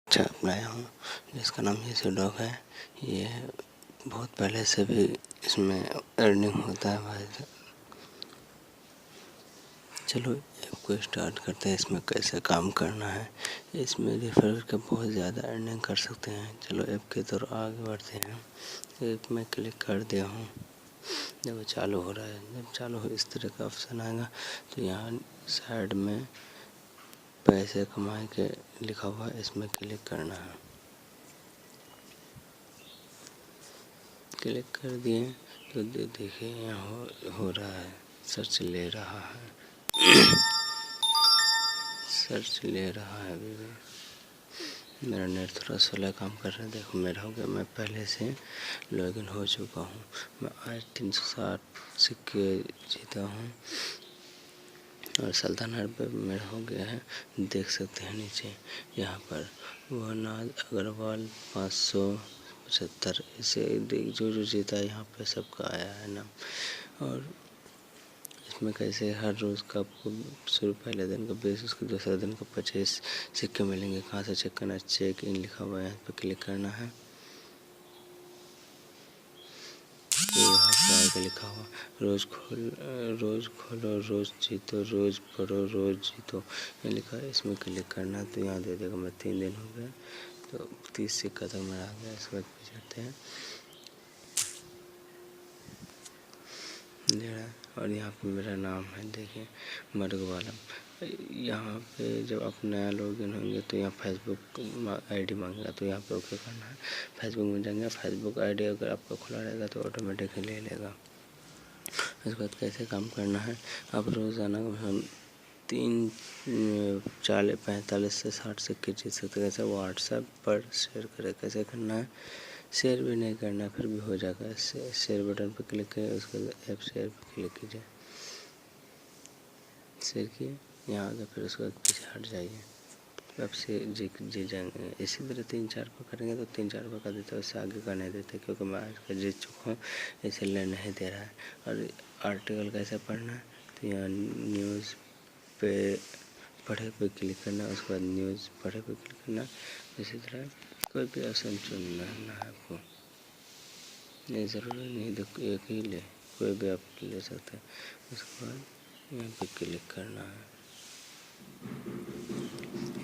अच्छा अपनाया हूँ जिसका नाम ये डॉग है। ये बहुत पहले से भी इसमें अर्निंग होता है भाई। चलो ऐप को स्टार्ट करते हैं, इसमें कैसे काम करना है। इसमें रेफर करके बहुत ज़्यादा अर्निंग कर सकते हैं। चलो ऐप की तरफ आगे बढ़ते हैं। ऐप में क्लिक कर दिया हूँ, जब चालू हो रहा है, जब चालू हो इस तरह का ऑप्शन आएगा तो यहाँ साइड में पैसे कमाए के लिखा हुआ है, इसमें क्लिक करना है। क्लिक कर दिए तो देखिए यहाँ हो रहा है, सर्च ले रहा है सर्च ले रहा है। अभी भी मेरा नेट थोड़ा स्लो काम कर रहा है। देखो मेरा हो गया, मैं पहले से लॉगिन हो चुका हूँ। मैं आज 360 सिक्के जीता हूँ और सल्ताना रुपये मेरा हो गया है। देख सकते हैं नीचे यहाँ पर वहनाज अग्रवाल 575 इसे जो जो जीता है यहाँ पे सबका आया है नाम। और इसमें कैसे हर रोज़ का आपको शुरू पहले दिन का 20, उसके दूसरे दिन का 25 सिक्के मिलेंगे। कहाँ से चेक करना, चेक इन लिखा हुआ है, यहाँ पे क्लिक करना है। तो यहाँ पे आगे लिखा हुआ रोज़ खोलो रोज़ जीतो, रोज़ पढ़ो रोज़ जीतो, ये लिखा है। इसमें क्लिक करना है तो यहाँ दे देगा। मैं 3 दिन हो गए तो 30 सिक्का तक मेरा आ गया। इसके बाद पीछे जाते हैं दे रहा है और यहाँ पे मेरा नाम है देखिए मर्गवाला। यहाँ पे जब आप नया लॉगिन होंगे तो यहाँ फेसबुक आईडी मांगेगा, तो यहाँ पे ओके करना है। फेसबुक में जाएंगे, फेसबुक आईडी अगर आपका खुला रहेगा तो ऑटोमेटिक ले लेगा। उसके बाद कैसे काम करना है, आप रोज़ाना हम 45 से 60 सिक्के जीत सकते हैं। कैसे व्हाट्सएप पर शेयर करें, कैसे करना है, शेयर भी नहीं करना फिर भी हो जाएगा। शेयर बटन पर क्लिक करें, उसके बाद ऐप शेयर पर क्लिक कीजिए, शेयर किए, यहाँ आगे फिर उसके बाद पीछे हट जाइए, अब से जी जाएंगे। इसी तरह 3-4 पर करेंगे तो 3-4 पर कर देते हैं, उससे आगे का नहीं देते क्योंकि मैं आज का जीत चुका हूँ, इसलिए नहीं दे रहा है। और आर्टिकल कैसे पढ़ना है तो यहाँ न्यूज़ पे पढ़े पे क्लिक करना, उसके बाद न्यूज़ पढ़े पे क्लिक करना। इसी तरह कोई भी ऑप्शन चुनना है आपको, ये ज़रूरी नहीं तो एक ही ले, कोई भी आप ले सकते हैं। उसके बाद यहाँ पे क्लिक करना है,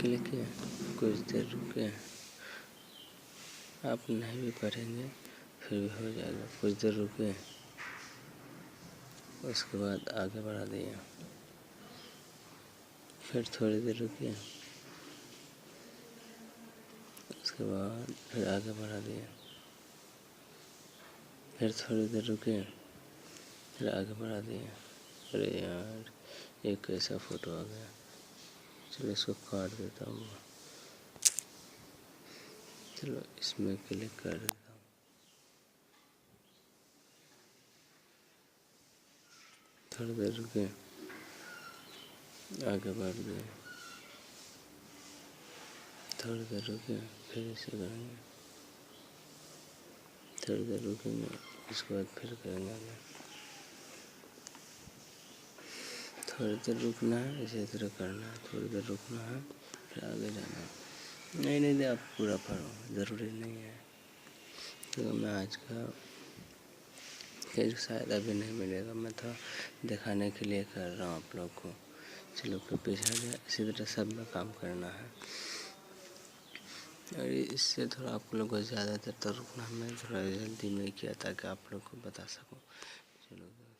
क्लिक किया, कुछ देर रुके, आप नहीं भी पढ़ेंगे फिर भी हो जाएगा। कुछ देर रुके, उसके बाद आगे बढ़ा दिया, फिर थोड़ी देर रुके, उसके बाद फिर आगे बढ़ा दिया, फिर थोड़ी देर रुके, फिर आगे बढ़ा दिया। अरे यार एक ऐसा फ़ोटो आ गया, चलो इसको काट देता हूँ। चलो इसमें क्लिक कर देता हूँ, थोड़ी देर रुके, आगे बढ़ गए, थोड़ी देर रुके, फिर इसे करेंगे, थोड़ी देर रुकेंगे, उसके बाद फिर करेंगे आगे, थोड़ी देर रुकना है, इसी तरह करना है, थोड़ी देर रुकना है, फिर आगे जाना है। नहीं दे आप पूरा पढ़ो, ज़रूरी नहीं है क्योंकि मैं आज का फिर शायद अभी नहीं मिलेगा, मैं तो दिखाने के लिए कर रहा हूँ आप लोग को। चलो फिर पीछे जाए, इसी तरह सब में काम करना है। और इससे थोड़ा आप लोग को ज़्यादा देर तक रुकना, मैं थोड़ा जल्दी में किया ताकि आप लोग को बता सकूँ। चलो।